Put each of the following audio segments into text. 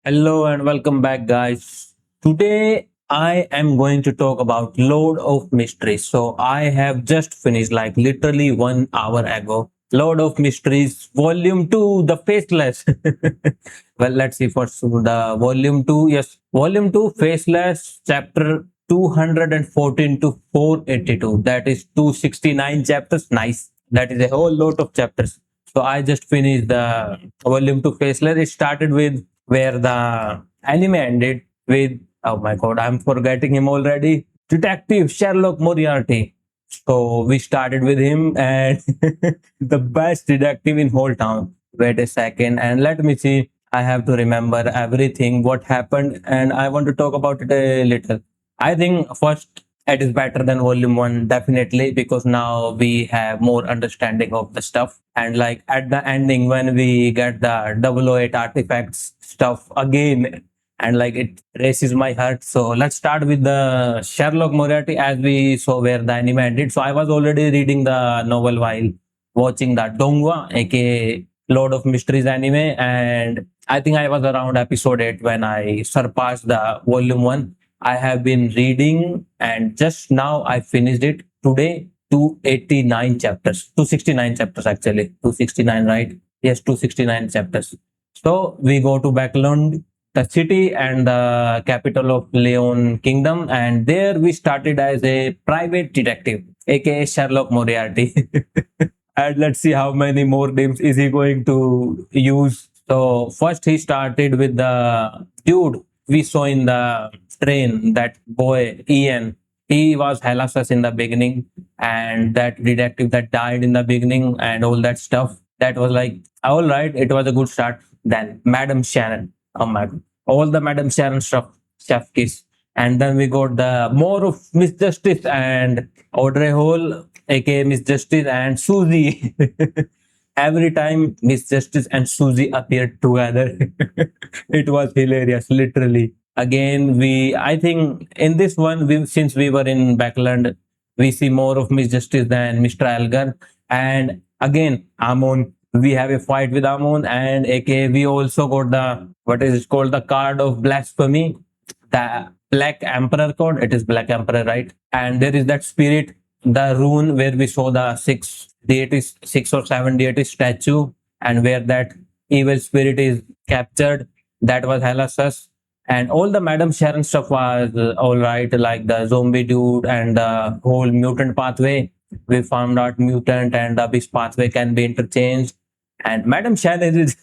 Hello and welcome back, guys. Today I am going to talk about Lord of Mysteries. So I have just finished, like literally 1 hour ago, Lord of Mysteries Volume 2, The Faceless. Well, let's see first the Volume 2. Yes, Volume 2, Faceless, Chapter 214 to 482. That is 269 chapters. Nice. That is a whole lot of chapters. So I just finished the Volume 2 Faceless. It started with where the anime ended with, oh my god, I'm forgetting him already, Detective Sherlock Moriarty. So we started with him and the best detective in whole town. Wait a second and let me see. I have to remember everything what happened and I want to talk about it a little. I think first it is better than volume 1 definitely, because now we have more understanding of the stuff, and like at the ending when we get the 008 artifacts stuff again, and like it races my heart. So let's start with the Sherlock Moriarty as we saw where the anime ended. So I was already reading the novel while watching the Dongwa, aka Lord of Mysteries anime, and I think I was around episode 8 when I surpassed the volume 1. I have been reading and just now I finished it today. 289 chapters, 269 chapters actually, 269, right? Yes, 269 chapters. So we go to Backlund, the city and the capital of Leon Kingdom, and there we started as a private detective, aka Sherlock Moriarty. And let's see how many more names is he going to use. So first he started with the dude we saw in the train, that boy Ian. He was Helassus in the beginning, and that detective that died in the beginning and all that stuff. That was like all right. It was a good start. Then Madam Sharon. Oh my god, all the Madam Sharon stuff, chef kiss. And then we got the more of Miss Justice and Audrey Hall, aka Miss Justice, and Susie. Every time Miss Justice and Susie appeared together, it was hilarious, literally. Again, I think in this one, since we were in Backland, we see more of Miss Justice than Mr. Algar. And again, Amon, we have a fight with Amon, and aka we also got the, what is it called, the card of blasphemy, the Black Emperor code. It is Black Emperor, right? And there is that spirit, the rune where we saw the six or seven deities statue, and where that evil spirit is captured. That was Helassus. And all the Madam Sharon stuff was all right, like the zombie dude and the whole mutant pathway. We found out mutant and the abyss pathway can be interchanged. And Madam Sharon is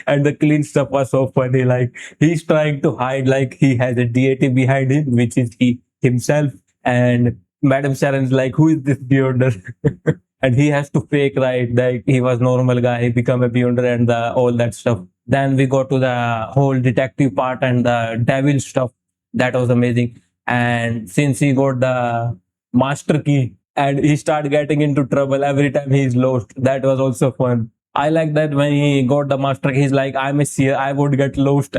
and the clean stuff was so funny. Like he's trying to hide, like he has a deity behind him, which is he himself. And Madam Sharon's like, who is this beyonder? And he has to fake, right? Like he was normal guy, he become a beyonder and all that stuff. Then we go to the whole detective part and the devil stuff. That was amazing. And since he got the master key and he started getting into trouble every time he's lost, that was also fun. I like that when he got the master, he's like, I'm a seer, I would get lost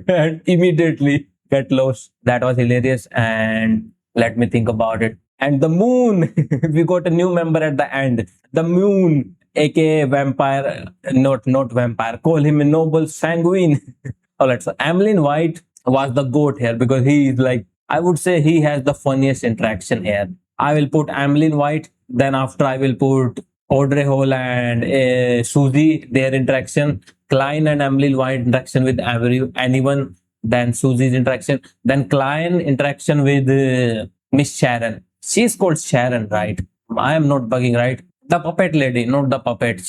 and immediately get lost. That was hilarious. And let me think about it. And the moon, we got a new member at the end. The moon, aka vampire, not vampire, call him a noble sanguine. All right, so Emlyn White was the goat here because he is like, I would say he has the funniest interaction here. I will put Emlyn White, then after I will put Audrey Hall and Susie, their interaction, Klein and Emily White interaction with anyone, then Susie's interaction, then Klein interaction with Miss Sharon. She's called Sharon, right? I am not bugging, right? The puppet lady, not the puppet.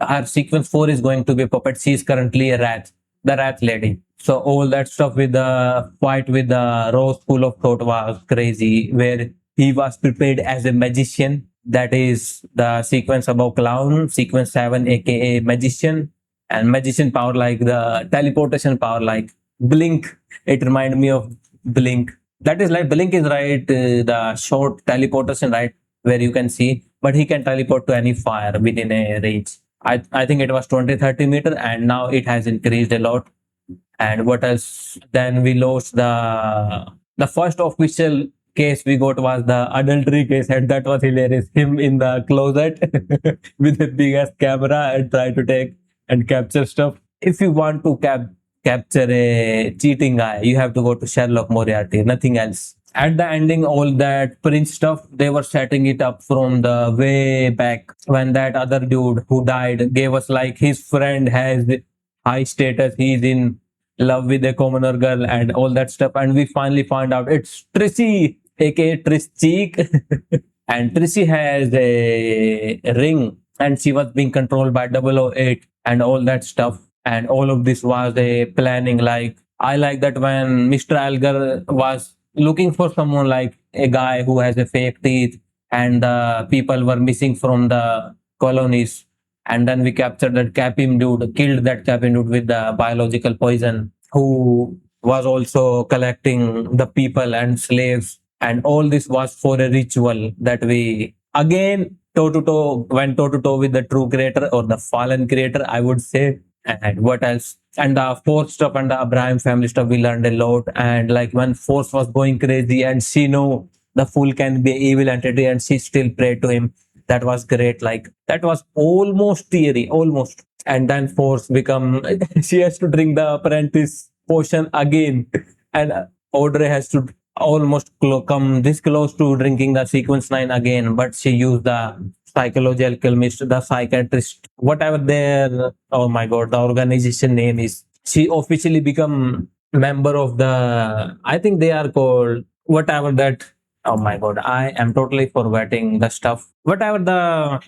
Her sequence 4 is going to be a puppet. She is currently a rat, the rat lady. So all that stuff with the fight with the Rose School of Thought was crazy, where he was prepared as a magician. That is the sequence above clown, sequence 7, aka magician, and magician power like the teleportation power, like blink. It reminded me of blink. That is like blink is right, the short teleportation, right, where you can see, but he can teleport to any fire within a range. I think it was 20-30 meter, and now it has increased a lot. And what else? Then we lost the first official case we got was the adultery case, and that was hilarious. Him in the closet with a big ass camera and try to take and capture stuff. If you want to capture a cheating guy, you have to go to Sherlock Moriarty, nothing else. At the ending, all that Prince stuff, they were setting it up from the way back when that other dude who died gave us like his friend has high status, he's in love with a commoner girl and all that stuff. And we finally find out it's Trissy, aka Trish Cheek. And Trissy has a ring and she was being controlled by 008 and all that stuff. And all of this was a planning. Like, I like that when Mr. Algar was looking for someone like a guy who has a fake teeth and the people were missing from the colonies. And then we captured that Capim dude, killed that Capim dude with the biological poison, who was also collecting the people and slaves. And all this was for a ritual that we again toe to toe went toe to toe with the true creator or the fallen creator, I would say. And what else? And the Force stuff and the Abraham family stuff, we learned a lot. And like when Force was going crazy and she knew the fool can be evil entity and she still prayed to him, that was great. Like that was almost theory, almost. And then Force become she has to drink the apprentice potion again, and Audrey has to almost come this close to drinking the sequence 9 again, but she used the psychology alchemist, the psychiatrist, whatever their, oh my god, the organization name is. She officially become member of the, I think they are called whatever that. Oh my god, I am totally forgetting the stuff. Whatever the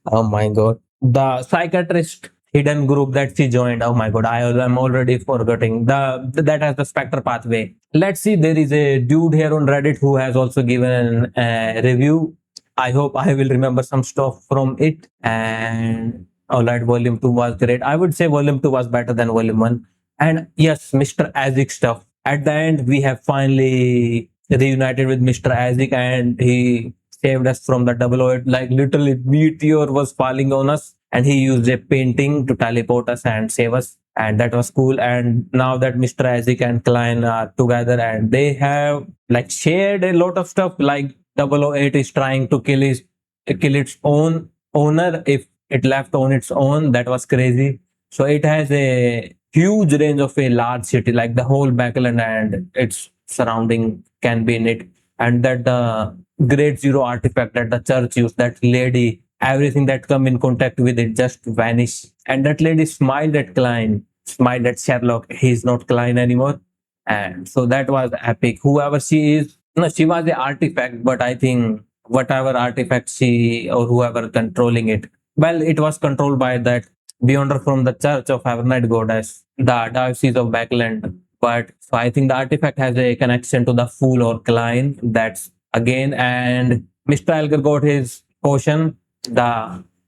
oh my god, the psychiatrist hidden group that she joined. Oh my god, I am already forgetting the that has the Spectre pathway. Let's see, there is a dude here on Reddit who has also given a review. I hope I will remember some stuff from it. And all right, volume 2 was great. I would say volume 2 was better than volume 1. And yes, Mr. Isaac stuff. At the end, we have finally reunited with Mr. Isaac and he saved us from the 008. Like literally, meteor was falling on us and he used a painting to teleport us and save us. And that was cool. And now that Mr. Isaac and Klein are together and they have like shared a lot of stuff, like 008 is trying to kill its own owner if it left on its own. That was crazy. So it has a huge range of a large city, like the whole backland and its surrounding can be in it. And that the Great Zero artifact that the church used, that lady, everything that come in contact with it just vanish. And that lady smiled at Klein, smiled at Sherlock. He's not Klein anymore. And so that was epic. Whoever she is, no, she was the artifact, but I think whatever artifact she or whoever controlling it, well, it was controlled by that Beyonder from the Church of Evernight Goddess, the Diocese of Backland. But so I think the artifact has a connection to the Fool or Klein. That's again. And Mr. Algar got his potion.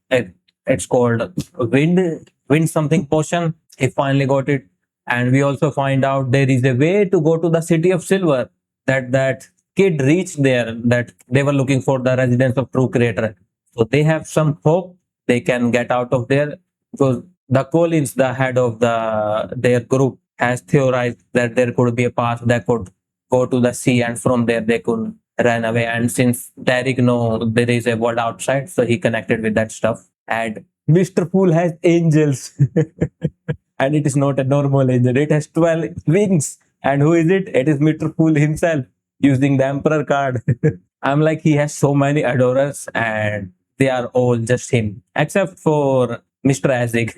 It's called wind something potion. He finally got it. And we also find out there is a way to go to the City of Silver. That kid reached there, that they were looking for the residence of true creator. So they have some hope they can get out of there, because the Collins, the head of their group, has theorized that there could be a path that could go to the sea and from there they could run away. And since Derek know there is a world outside, so he connected with that stuff. And Mr. Fool has angels. And it is not a normal angel, it has 12 wings. And who is it? It is Mr. Fool himself using the Emperor card. I'm like, he has so many adorers and they are all just him, except for Mr. Isaac.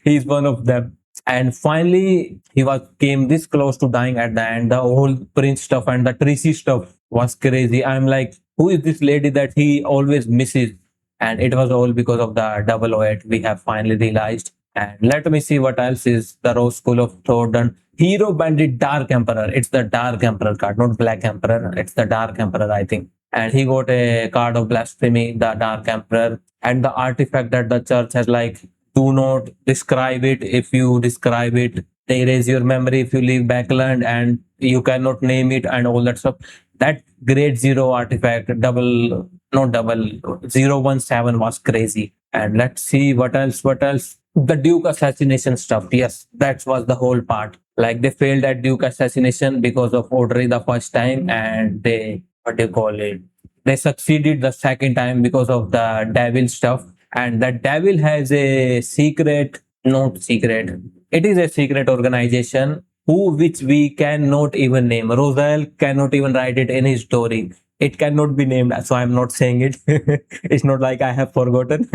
He's one of them. And finally, he came this close to dying at the end. The whole Prince stuff and the Tracy stuff was crazy. I'm like, who is this lady that he always misses? And it was all because of the 008. We have finally realized. And let me see what else is the Rose School of Thought done. Hero Bandit Dark Emperor. It's the Dark Emperor card, not Black Emperor. It's the Dark Emperor, I think. And he got a card of blasphemy, the Dark Emperor. And the artifact that the church has, like, do not describe it. If you describe it, they erase your memory if you leave Backland, and you cannot name it and all that stuff. That Great Zero artifact, not double, 017 was crazy. And let's see what else. The Duke assassination stuff. Yes, that was the whole part. Like, they failed at Duke assassination because of Audrey the first time, and they, what do you call it? They succeeded the second time because of the devil stuff. And that devil has a secret, not secret. It is a secret organization who which we cannot even name. Rosal cannot even write it in his story. It cannot be named, so I'm not saying it. It's not like I have forgotten.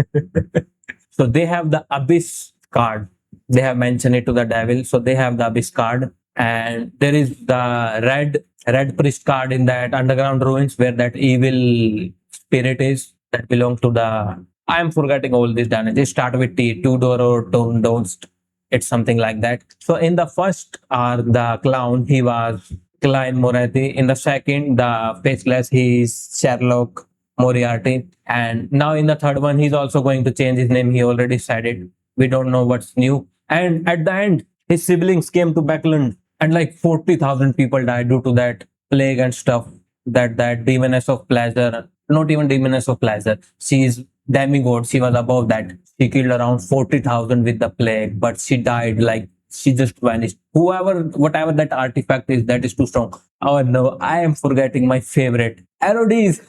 So they have the Abyss card. They have mentioned it to the devil. So they have the Abyss card, and there is the red priest card in that underground ruins where that evil spirit is that belongs to the. I am forgetting all these damage. They start with T, Tudor or don't. It's something like that. So in the first are the clown, he was Klein Moretti. In the second, the faceless, he's Sherlock Moriarty. And now in the third one, he's also going to change his name. He already said it. We don't know what's new. And at the end, his siblings came to Beckland, and like 40,000 people died due to that plague and stuff. That demoness of pleasure, not even demoness of pleasure. She's demigod. She was above that. She killed around 40,000 with the plague, but she died like she just vanished. Whoever, whatever that artifact is, that is too strong. Oh no, I am forgetting my favorite. Arodis,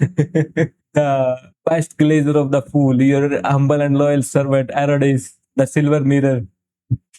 the best glazer of the fool, your humble and loyal servant, Arodis, the silver mirror.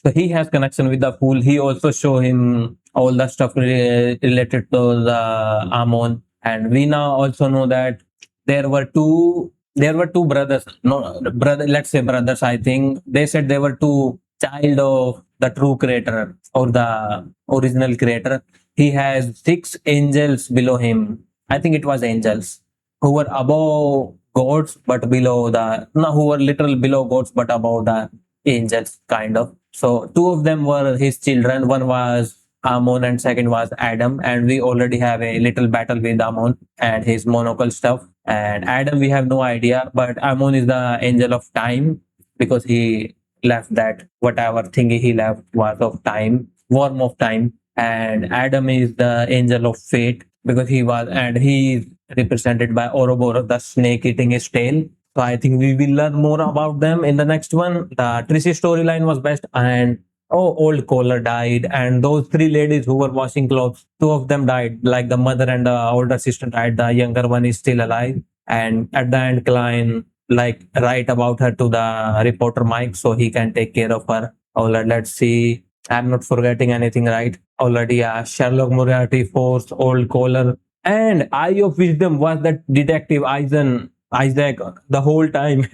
So he has connection with the fool. He also show him all the stuff related to the Amon. And we now also know that there were two brothers. No brother, let's say brothers. I think they said they were two child of the true creator or the original creator. He has six angels below him. I think it was angels who were above gods but below the no, who were literal below gods but above the angels kind of. So two of them were his children. One was Amon and second was Adam. And we already have a little battle with Amon and his monocle stuff. And Adam, we have no idea, but Amon is the angel of time because he left that whatever thingy he left was of time, worm of time. And Adam is the angel of fate because he was, and he is represented by Ouroboros, the snake eating his tail. So I think we will learn more about them in the next one. The Tracy storyline was best, and oh, old Kohler died, and those three ladies who were washing clothes, two of them died. Like the mother and the older sister died. The younger one is still alive. And at the end, Klein like write about her to the reporter Mike so he can take care of her. Oh, let's see. I'm not forgetting anything, right? Already, Sherlock Moriarty, Force, Old Kohler, and Eye of Wisdom was that detective Isaac the whole time.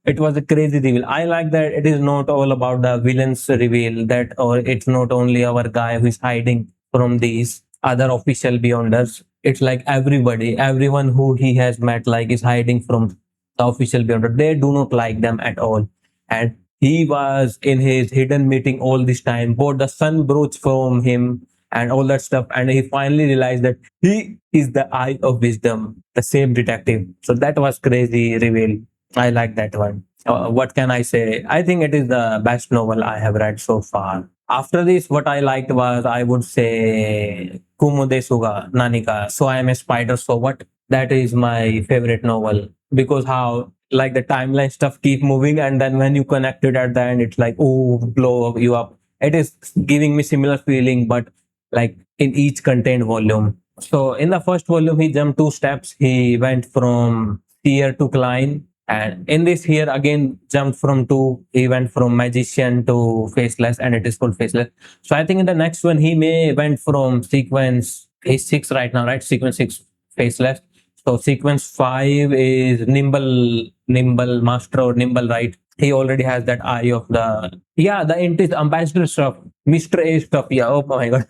It was a crazy reveal. I like that it is not all about the villains reveal that, or it's not only our guy who is hiding from these other official beyonders. It's like everybody, everyone who he has met, like is hiding from the official beyonder. They do not like them at all. And he was in his hidden meeting all this time, bought the sun brooch from him and all that stuff. And he finally realized that he is the Eye of Wisdom, the same detective. So that was crazy reveal. I like that one. What can I say? I think it is the best novel I have read so far. After this, what I liked was, I would say, Kumo Desuga Nanika. So I am a spider. So what? That is my favorite novel because how like the timeline stuff keep moving, and then when you connect it at the end, it's like oh, blow you up. It is giving me similar feeling, but like in each contained volume. So in the first volume, he jumped two steps. He went from Seer to Klein, and in this here again jumped from two. He went from magician to faceless, and it is called faceless. So I think in the next one he may went from sequence. He's six right now, right? Sequence six faceless. So sequence five is nimble master or nimble, right? He already has that eye of the the int is ambassador stuff, Mr. A stuff. Yeah, oh my god.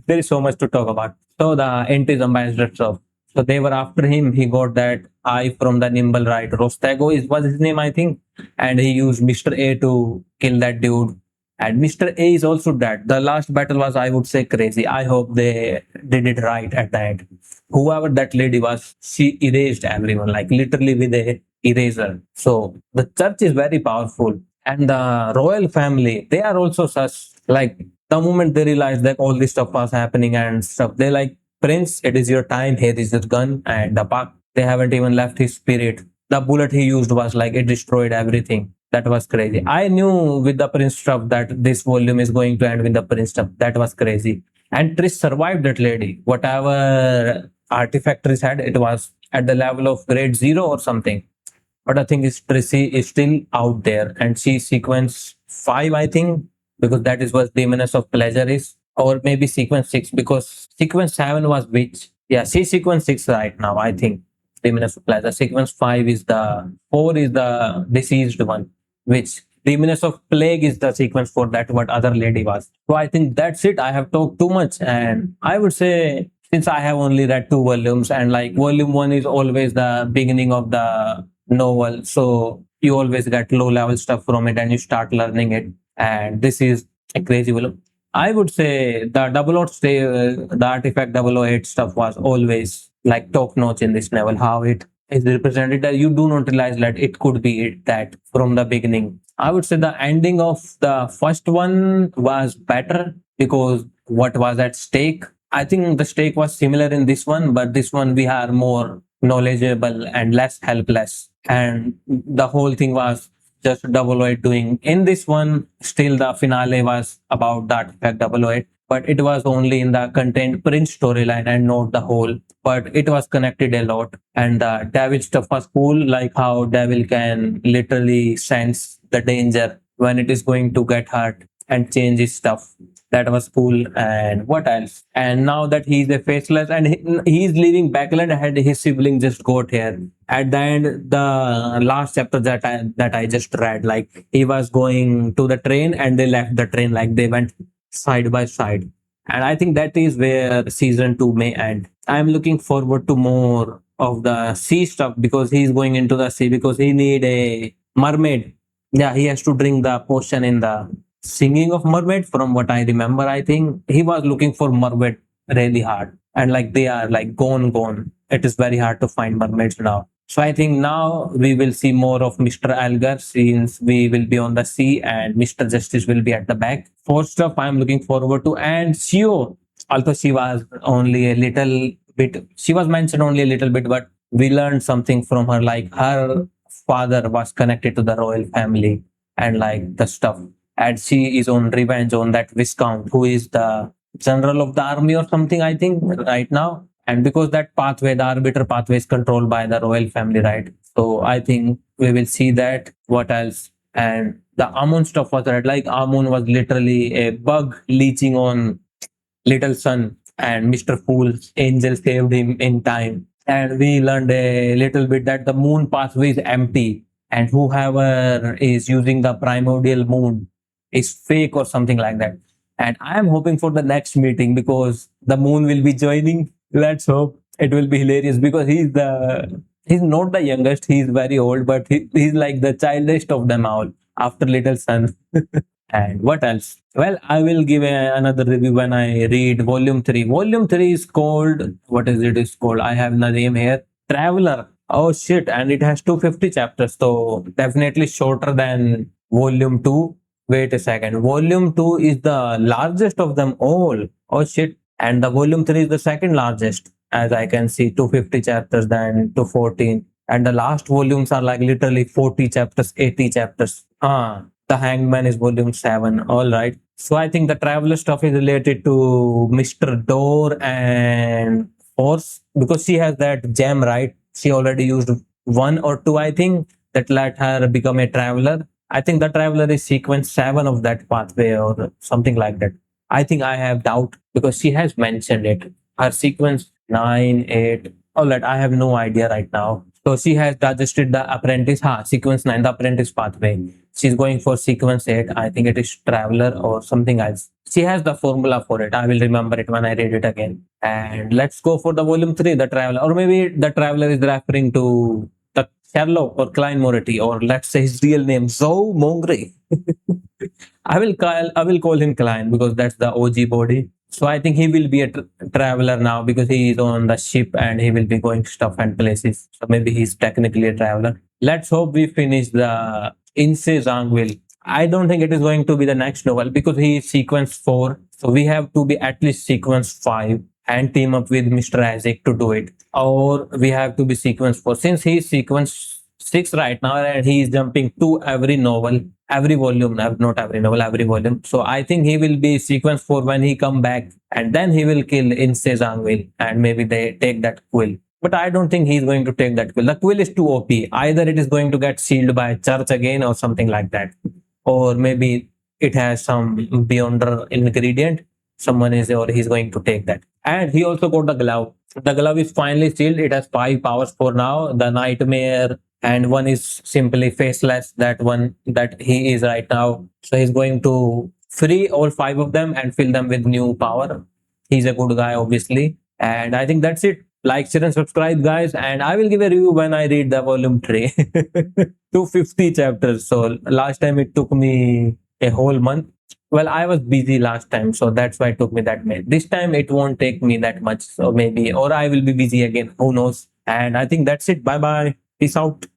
There is so much to talk about. So the int is ambassador stuff. So they were after him. He got that eye from the nimble, right? Rostago was his name, I think. And he used Mr. A to kill that dude. And Mr. A is also dead. The last battle was, I would say, crazy. I hope they did it right at the end. Whoever that lady was, she erased everyone, like literally with a eraser. So the church is very powerful. And the royal family, they are also such, like the moment they realize that all this stuff was happening and stuff, they like, Prince, it is your time. Here is your gun. And the park, they haven't even left his spirit. The bullet he used was like, it destroyed everything. That was crazy. I knew with the Prince stuff that this volume is going to end with the Prince stuff. That was crazy. And Trish survived that lady. Whatever artifact Trish had, it was at the level of grade 0 or something. But I think is Tracy is still out there, and she sequence 5, I think. because that is what demoness of pleasure is, or maybe sequence 6 because sequence 7 was which, yeah, see sequence 6 right now, I think demoness of pleasure. Sequence 5 is the 4 is the deceased one, which demoness of plague is the sequence for that what other lady was. So I think that's it. I have talked too much, and I would say since I have only read 2 volumes, and like volume 1 is always the beginning of the novel, so you always get low level stuff from it and you start learning it, and this is a crazy volume. I would say the double O stay, the artifact 008 stuff was always like top notch in this novel. How it is represented, that you do not realize that it could be it, that from the beginning. I would say the ending of the first one was better because what was at stake. I think the stake was similar in this one, but this one we are more knowledgeable and less helpless. And the whole thing was just 008 doing. In this one, still the finale was about that fact 008, but it was only in the contained Prince storyline and not the whole. But it was connected a lot, and the devil stuff was cool, like how devil can literally sense the danger when it is going to get hurt and change his stuff. That was cool. And what else? And now that he's a faceless and he's leaving Backland, and his sibling just got here at the end, the last chapter that I just read, like he was going to the train and they left the train, like they went side by side. And I think that is where season 2 may end. I'm looking forward to more of the sea stuff because he's going into the sea because he need a mermaid. Yeah, he has to drink the potion in the singing of mermaid. From what I remember, I think he was looking for mermaid really hard, and like they are like gone. It is very hard to find mermaids now. So I think now we will see more of Mr. Algar since we will be on the sea and Mr. Justice will be at the back. For stuff I'm looking forward to. And Shio, although she was only a little bit, she was mentioned only a little bit, but we learned something from her, like her father was connected to the royal family and like the stuff. And she is on revenge on that Viscount, who is the general of the army or something, I think, right now. And because that pathway, the arbiter pathway, is controlled by the royal family, right? So I think we will see that. What else? And the Amun stuff was right. Like Amun was literally a bug leeching on little son, and Mr. Fool's angel saved him in time. And we learned a little bit that the moon pathway is empty, and whoever is using the primordial moon is fake or something like that. And I am hoping for the next meeting because the moon will be joining. Let's hope it will be hilarious because he's not the youngest, he's very old, but he's like the childish of them all after little son. And what else? Well, I will give another review when I read volume 3. Volume 3 is called, what is it is called? I have the name here, Traveler. Oh shit, and it has 250 chapters, so definitely shorter than volume 2. Wait a second. Volume 2 is the largest of them all. Oh shit. And the volume 3 is the second largest, as I can see, 250 chapters than 214. And the last volumes are like literally 40 chapters, 80 chapters. The Hangman is volume 7. All right. So I think the traveler stuff is related to Mr. Door and Force because she has that gem, right? She already used 1 or 2, I think, that let her become a traveler. I think the traveler is sequence 7 of that pathway or something like that. I think I have doubt because she has mentioned it. Her sequence 9, 8. All right, I have no idea right now. So she has digested the apprentice, sequence 9, the apprentice pathway. She's going for sequence 8. I think it is traveler or something else. She has the formula for it. I will remember it when I read it again. And let's go for the volume 3, the traveler. Or maybe the traveler is referring to the Sherlock or Klein Moretti, or let's say his real name, Zoe Mongre. I will call him Klein because that's the OG body. So I think he will be a traveler now because he is on the ship and he will be going stuff and places. So maybe he's technically a traveler. Let's hope we finish the Inse Zangwil. I don't think it is going to be the next novel because he is sequence 4. So we have to be at least sequence 5 and team up with Mr. Isaac to do it. Or we have to be sequence 4. Since he is sequence 6 right now and he is jumping to every novel, every volume, not every novel, every volume. So I think he will be sequence 4 when he come back, and then he will kill Inse Zangwil and maybe they take that quill. But I don't think he's going to take that quill. The quill is too OP. Either it is going to get sealed by church again or something like that. Or maybe it has some beyonder ingredient. Someone is or he's going to take that. And he also got the glove. The glove is finely sealed. It has 5 powers for now. The nightmare and one is simply faceless. That one that he is right now. So he's going to free all 5 of them and fill them with new power. He's a good guy, obviously. And I think that's it. Like, share, and subscribe, guys. And I will give a review when I read the volume 3. 250 chapters. So last time it took me a whole month. Well, I was busy last time, so that's why it took me that much. This time it won't take me that much. So maybe, or I will be busy again. Who knows? And I think that's it. Bye bye. Peace out.